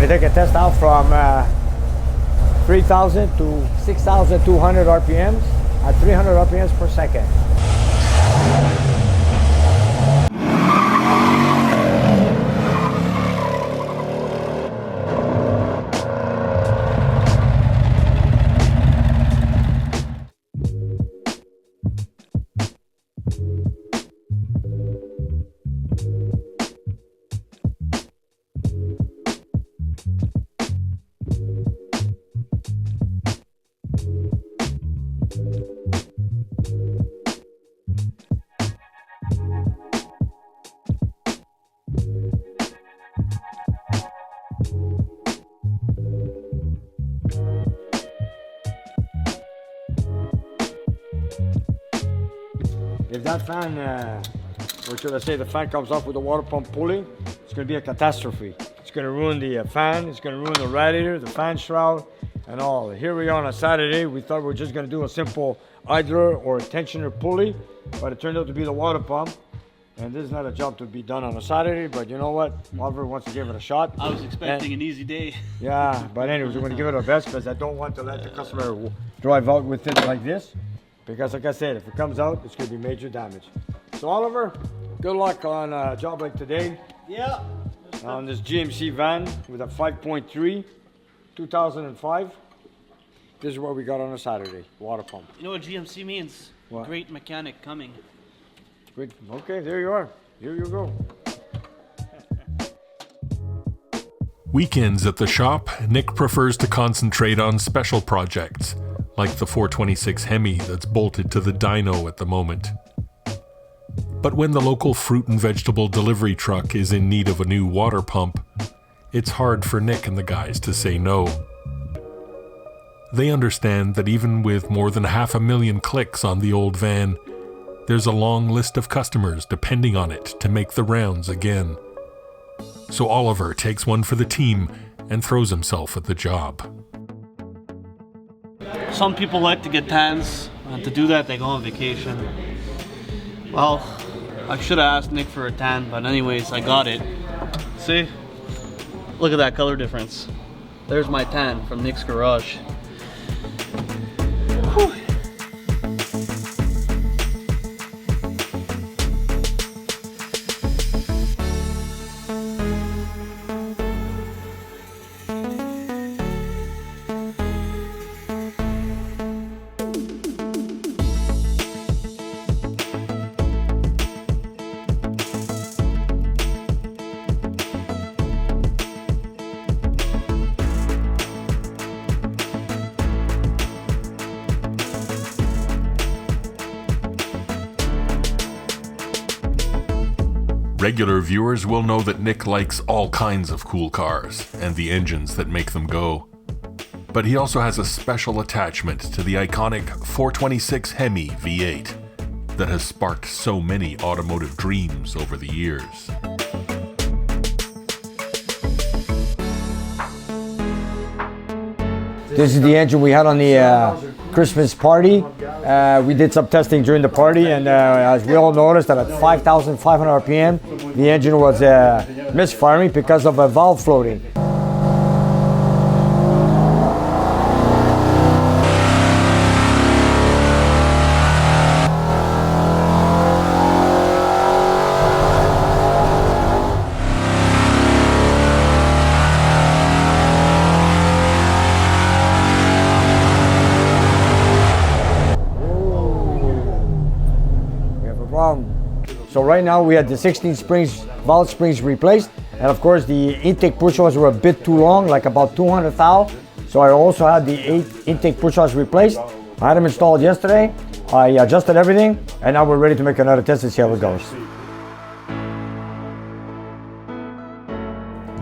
going to take a test out from 3,000 to 6,200 RPMs at 300 RPMs per second. If that fan, or should I say the fan comes off with the water pump pulling, it's going to be a catastrophe. It's going to ruin the fan, it's going to ruin the radiator, the fan shroud, and all. Here we are on a Saturday. We thought we were just going to do a simple idler or a tensioner pulley, but it turned out to be the water pump. And this is not a job to be done on a Saturday, but you know what? Oliver wants to give it a shot. I was expecting an easy day. Yeah, but anyways, we're going to give it our best because I don't want to let the customer drive out with it like this. Because like I said, if it comes out, it's going to be major damage. So Oliver, good luck on a job like today. Yeah. On this GMC van with a 5.3, 2005. This is what we got on a Saturday, water pump. You know what GMC means? What? Great mechanic coming. Great. Okay, there you are. Here you go. Weekends at the shop, Nick prefers to concentrate on special projects, like the 426 Hemi that's bolted to the Dyno at the moment. But when the local fruit and vegetable delivery truck is in need of a new water pump, it's hard for Nick and the guys to say no. They understand that even with more than 500,000 clicks on the old van, there's a long list of customers depending on it to make the rounds again. So Oliver takes one for the team and throws himself at the job. Some people like to get tans, and to do that they go on vacation. Well, I should have asked Nick for a tan, but anyways, I got it. See? Look at that color difference. There's my tan from Nick's garage. Whew. Regular viewers will know that Nick likes all kinds of cool cars and the engines that make them go. But he also has a special attachment to the iconic 426 Hemi V8 that has sparked so many automotive dreams over the years. This is the engine we had on the Christmas party. We did some testing during the party, and as we all noticed that at 5,500 RPM, the engine was misfiring because of a valve floating. So right now we had the 16 springs, valve springs replaced, and of course the intake push-rods were a bit too long, like about 200 thou. So I also had the 8 intake push-rods replaced. I had them installed yesterday. I adjusted everything, and now we're ready to make another test and see how it goes.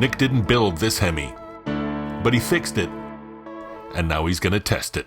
Nick didn't build this Hemi, but he fixed it, and now he's gonna test it.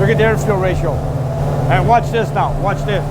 Look at the air-fuel ratio. And watch this now, watch this.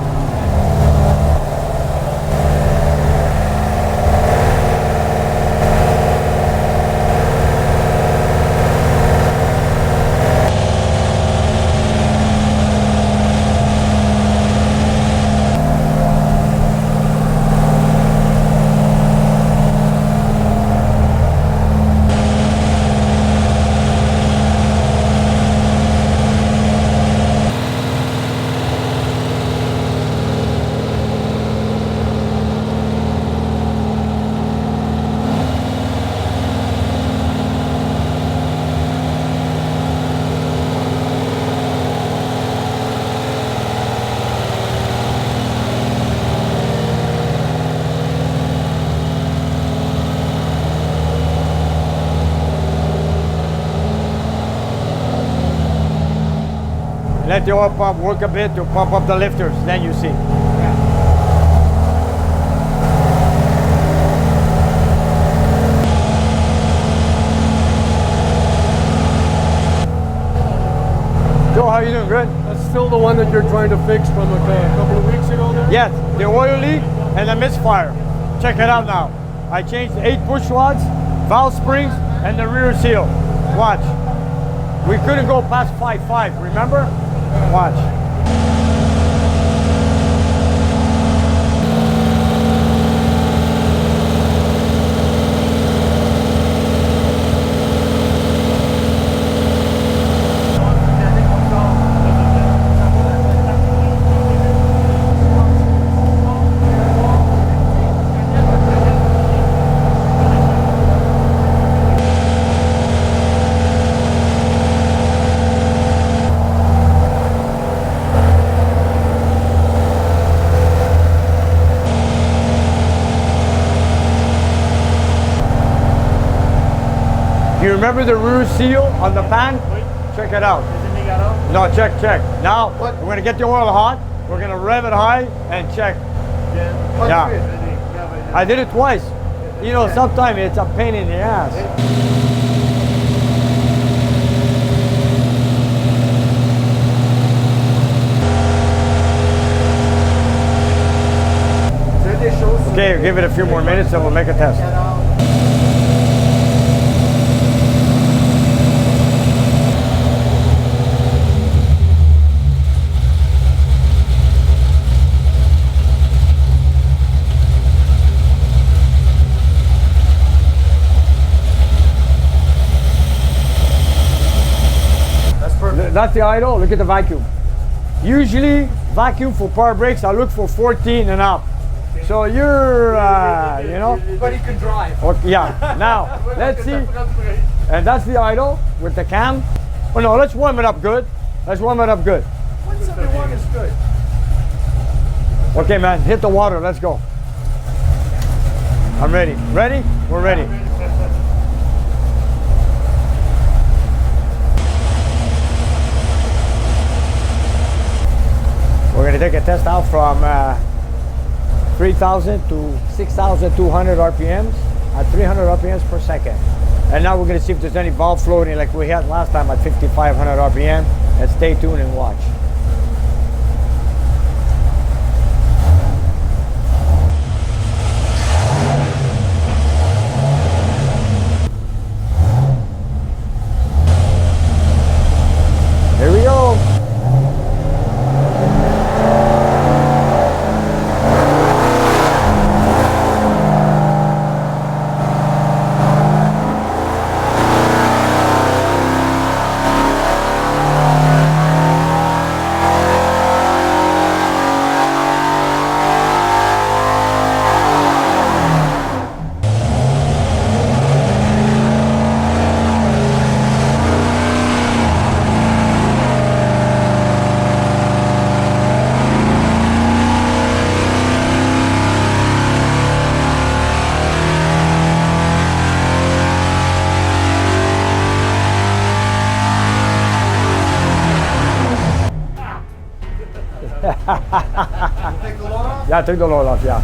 Let the oil pump work a bit to pump up the lifters, then you see. Joe, how you doing? Good? That's still the one that you're trying to fix from a couple of weeks ago there? Yes, the oil leak and the misfire. Check it out now. I changed 8 push rods, valve springs, and the rear seal. Watch. We couldn't go past 5.5, remember? Watch. Do you remember the rear seal on the pan? Check it out. No, check. Now, we're going to get the oil hot. We're going to rev it high and check. Yeah. I did it twice. You know, sometimes it's a pain in the ass. Okay, give it a few more minutes and we'll make a test. That's the idle. Look at the vacuum. Usually, vacuum for power brakes, I look for 14 and up. So you're, you know. But he can drive. Okay, yeah. Now, let's see. And that's the idle with the cam. Oh no, let's warm it up good. Let's warm it up good. 171 is good. Okay, man, hit the water. Let's go. I'm ready. Ready? We're ready. We're going to take a test out from 3,000 to 6,200 RPMs at 300 RPMs per second. And now we're going to see if there's any valve floating like we had last time at 5,500 RPM. And stay tuned and watch. Here we go. Take the load off? Yeah, I took the load off, yeah.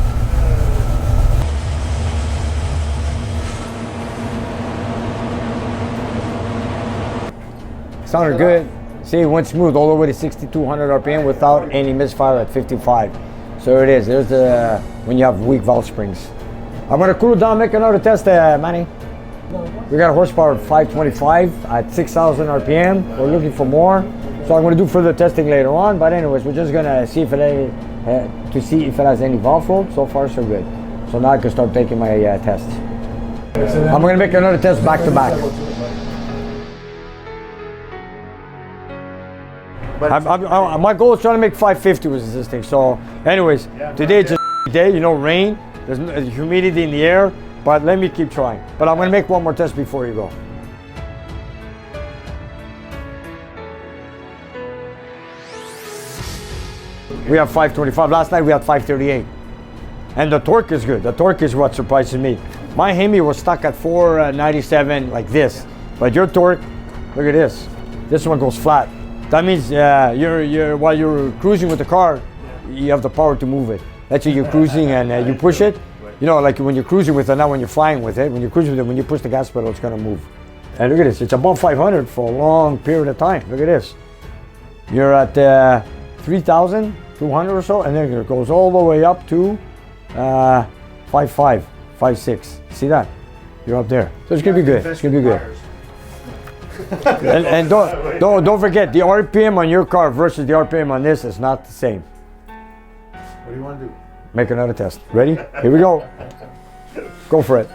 Sounded good. See, it went smooth all the way to 6,200 RPM without any misfire at 55. So it is. There's the when you have weak valve springs. I'm gonna cool it down, make another test, Manny. We got a horsepower of 525 at 6,000 RPM. We're looking for more, so I'm gonna do further testing later on. But anyways, we're just gonna see if it has any valve flow. So far, so good. So now I can start taking my tests. I'm gonna make another test back to back. My goal is trying to make 550 with this thing. So, anyways, today it's a day. You know, rain. There's humidity in the air. But let me keep trying. But I'm gonna make one more test before you go. We have 525. Last night we had 538. And the torque is good. The torque is what surprises me. My Hemi was stuck at 497 like this. But your torque, look at this. This one goes flat. That means while you're cruising with the car, you have the power to move it. Let's say you're cruising and you push it. You know, like when you're cruising with it, not when you're flying with it. When you're cruising with it, when you push the gas pedal, it's gonna move. And look at this, it's above 500 for a long period of time. Look at this. You're at 3,200 or so, and then it goes all the way up to 5.5, 5.6. See that? You're up there. So it's gonna be good. It's gonna be good. and don't forget, the RPM on your car versus the RPM on this is not the same. What do you want to do? Make another test. Ready? Here we go. Go for it.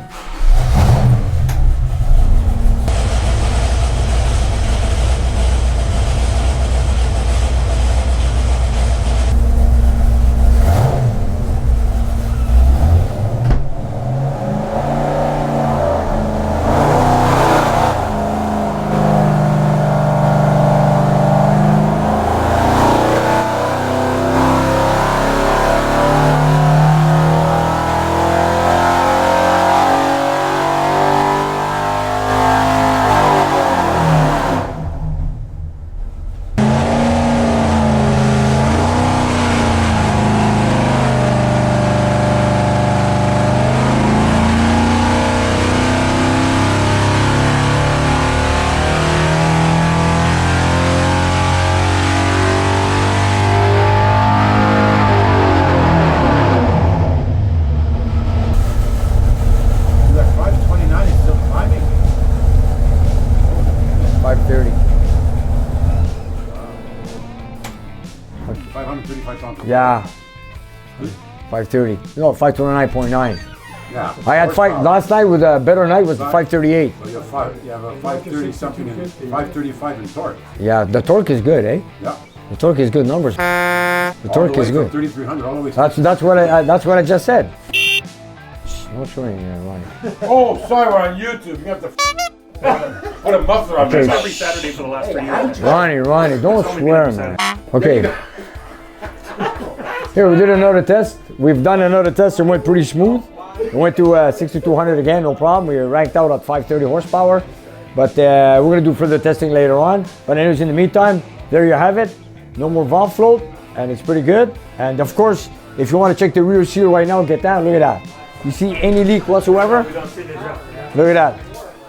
Yeah, 530. No, 529.9. Yeah. I had last night with a better night was 538. So you have a 530 something and 535 in torque. Yeah, the torque is good, eh? Yeah. The torque is good numbers. The torque is good. 3,300 all the way. That's what I just said. No showing here, Ronnie. Oh, sorry, we're on YouTube. You have to put a muffler on this. Every Saturday for the last 3 years. Ronnie, don't swear, man. Okay. Here, we did another test. We've done another test and went pretty smooth. We went to 6,200 again, no problem. We ranked out at 530 horsepower. But we're going to do further testing later on. But anyways, in the meantime, there you have it. No more valve float, and it's pretty good. And of course, if you want to check the rear seal right now, get down. Look at that. You see any leak whatsoever? Look at that.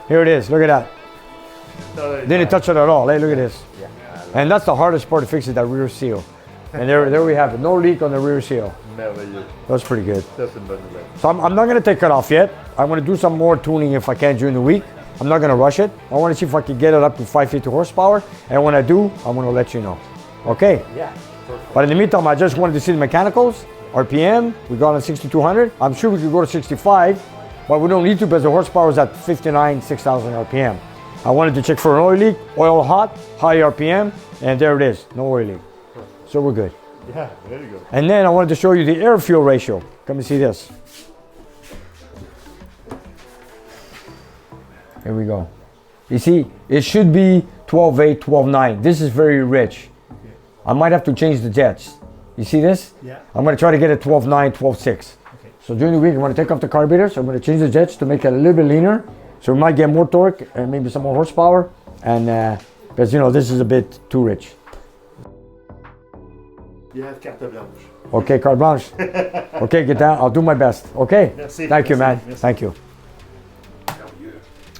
Here it is. Look at that. Didn't touch it at all. Hey, look at this. And that's the hardest part to fix is that rear seal. And there we have it. No leak on the rear seal. That's pretty good. So I'm not going to take it off yet. I'm going to do some more tuning if I can during the week. I'm not going to rush it. I want to see if I can get it up to 550 horsepower. And when I do, I'm going to let you know. Okay? Yeah. But in the meantime, I just wanted to see the mechanicals. RPM, we got on 6,200. I'm sure we could go to 65, but we don't need to because the horsepower is at 59, 6,000 RPM. I wanted to check for an oil leak, oil hot, high RPM, and there it is, no oil leak. So we're good. Yeah, there you go. And then I wanted to show you the air fuel ratio. Come and see this. Here we go. You see, it should be 12.8, 12.9. This is very rich. I might have to change the jets. You see this? Yeah. I'm going to try to get it 12.9, 12.6. Okay. So during the week, I'm going to take off the carburetor. So I'm going to change the jets to make it a little bit leaner. So we might get more torque and maybe some more horsepower. And because, you know, this is a bit too rich. You have carte blanche. Okay, carte blanche. Okay, get down. I'll do my best. Okay? Merci. Thank you, man. Merci. Thank you.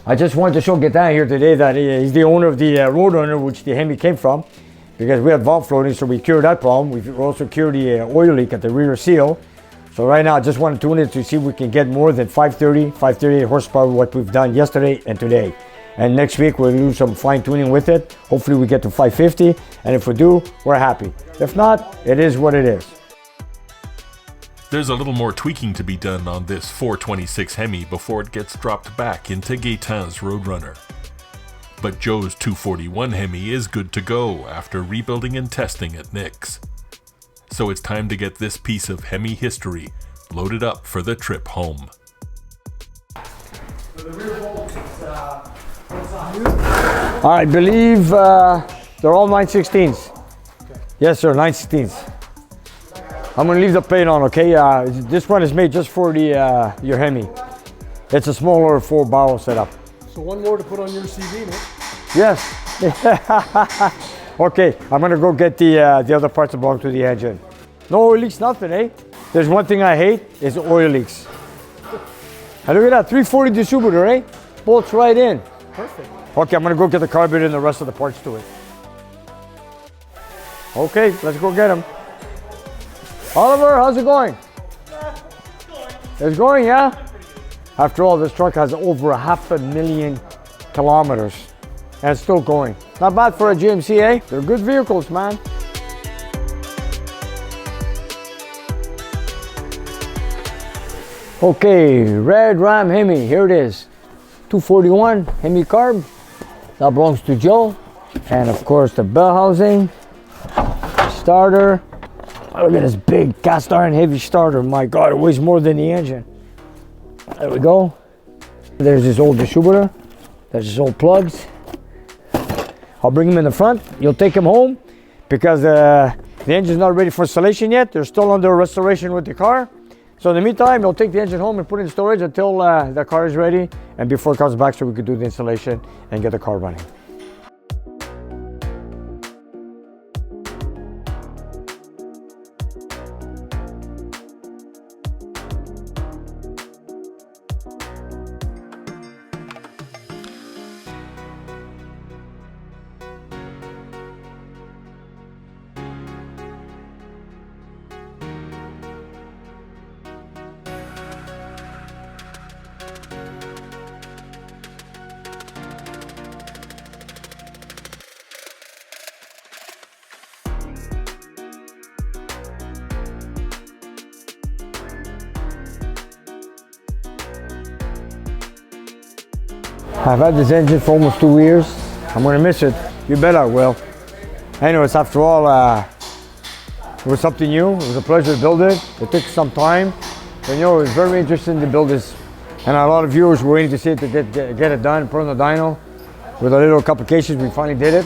I just wanted to show Gaetan here today that he's the owner of the Roadrunner, which the Hemi came from, because we had valve floating, so we cured that problem. We've also cured the oil leak at the rear seal. So right now, I just want to tune it to see if we can get more than 538 horsepower, what we've done yesterday and today. And next week, we'll do some fine tuning with it. Hopefully we get to 550, and if we do, we're happy. If not, it is what it is. There's a little more tweaking to be done on this 426 Hemi before it gets dropped back into Gaetan's Roadrunner. But Joe's 241 Hemi is good to go after rebuilding and testing at Nick's. So it's time to get this piece of Hemi history loaded up for the trip home. I believe they're all 916s. Okay. Yes, sir, 916s. I'm gonna leave the plate on, okay? This one is made just for the your Hemi. It's a smaller 4-barrel setup. So one more to put on your CV, Nick. Yes. Okay, I'm gonna go get the other parts that belong to the engine. No oil leaks, nothing, eh? There's one thing I hate, is oil leaks. And look at that, 340 distributor, eh? Bolts right in. Perfect. Okay, I'm gonna go get the carburetor and the rest of the parts to it. Okay, let's go get them. Oliver, how's it going? It's going, yeah? After all, this truck has over 500,000 kilometers and it's still going. Not bad for a GMC, eh? They're good vehicles, man. Okay, red Ram Hemi, here it is. 241 Hemi carb, that belongs to Joe. And of course the bell housing, starter. Oh, look at this big cast iron heavy starter. My God, it weighs more than the engine. There we go. There's this old distributor. There's his old plugs. I'll bring them in the front. You'll take them home because the engine's not ready for installation yet. They're still under restoration with the car. So in the meantime, you'll take the engine home and put it in storage until the car is ready and before it comes back so we could do the installation and get the car running. I've had this engine for almost 2 years. I'm gonna miss it. You bet I will. Anyways, after all, it was something new. It was a pleasure to build it. It took some time. But you know, it was very interesting to build this. And a lot of viewers were waiting to see it to get it done, put on the dyno. With a little complications, we finally did it.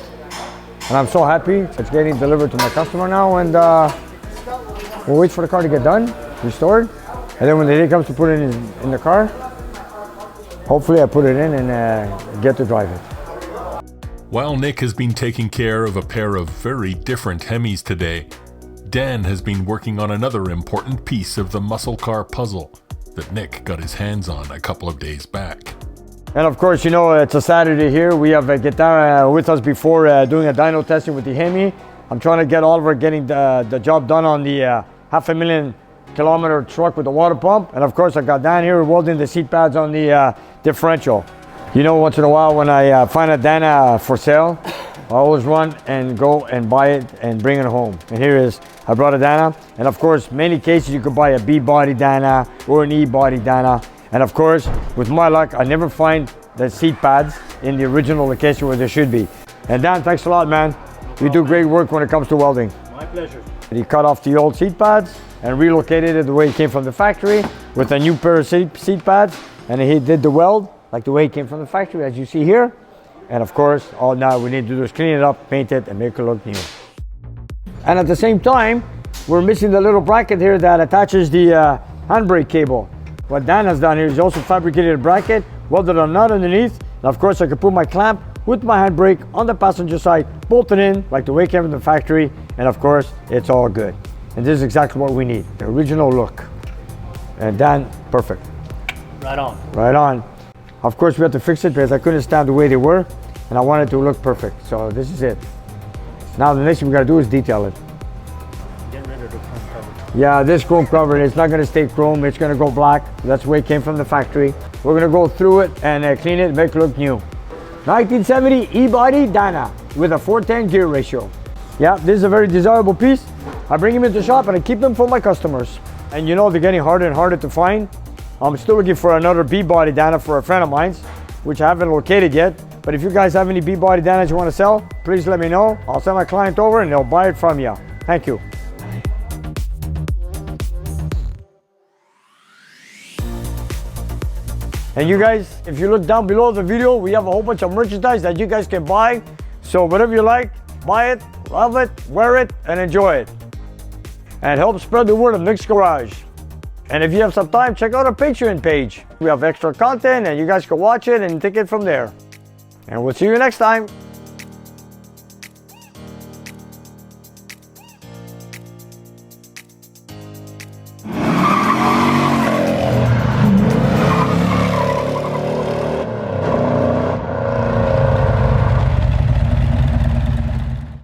And I'm so happy. It's getting delivered to my customer now. And we'll wait for the car to get done, restored. And then when the day comes to put it in the car, hopefully I put it in and get to drive it. While Nick has been taking care of a pair of very different Hemis today, Dan has been working on another important piece of the muscle car puzzle that Nick got his hands on a couple of days back. And of course, you know, it's a Saturday here. We have Gaetan with us before doing a dyno testing with the Hemi. I'm trying to get Oliver getting the job done on the 500,000 kilometer truck with the water pump. And of course, I got Dan here welding the seat pads on the differential. You know, once in a while when I find a Dyno for sale, I always run and go and buy it and bring it home. And here it is. I brought a Dyno. And of course, many cases you could buy a B-body Dyno or an E-body Dyno. And of course, with my luck, I never find the seat pads in the original location where they should be. And Dan, thanks a lot, man. You do great work when it comes to welding. My pleasure. He cut off the old seat pads and relocated it the way it came from the factory with a new pair of seat pads. And he did the weld like the way it came from the factory, as you see here. And of course, all now we need to do is clean it up, paint it, and make it look new. And at the same time, we're missing the little bracket here that attaches the handbrake cable. What Dan has done here is also fabricated a bracket, welded a nut underneath. And of course, I could put my clamp with my handbrake on the passenger side, bolt it in like the way it came from the factory. And of course, it's all good. And this is exactly what we need, the original look. And Dan, perfect. Right on. Right on. Of course, we had to fix it because I couldn't stand the way they were, and I wanted to look perfect. So this is it. Now the next thing we gotta do is detail it. Get rid of the chrome cover. Yeah, this chrome cover, it's not gonna stay chrome, it's gonna go black. That's the way it came from the factory. We're gonna go through it and clean it, make it look new. 1970 E-body Dyno with a 410 gear ratio. Yeah, this is a very desirable piece. I bring them into the shop and I keep them for my customers. And you know, they're getting harder and harder to find. I'm still looking for another B-body Dyno for a friend of mine, which I haven't located yet. But if you guys have any B-body Dynos you want to sell, please let me know. I'll send my client over and they'll buy it from you. Thank you. And you guys, if you look down below the video, we have a whole bunch of merchandise that you guys can buy. So whatever you like, buy it, love it, wear it, and enjoy it. And help spread the word of Nick's Garage. And if you have some time, check out our Patreon page. We have extra content and you guys can watch it and take it from there. And we'll see you next time.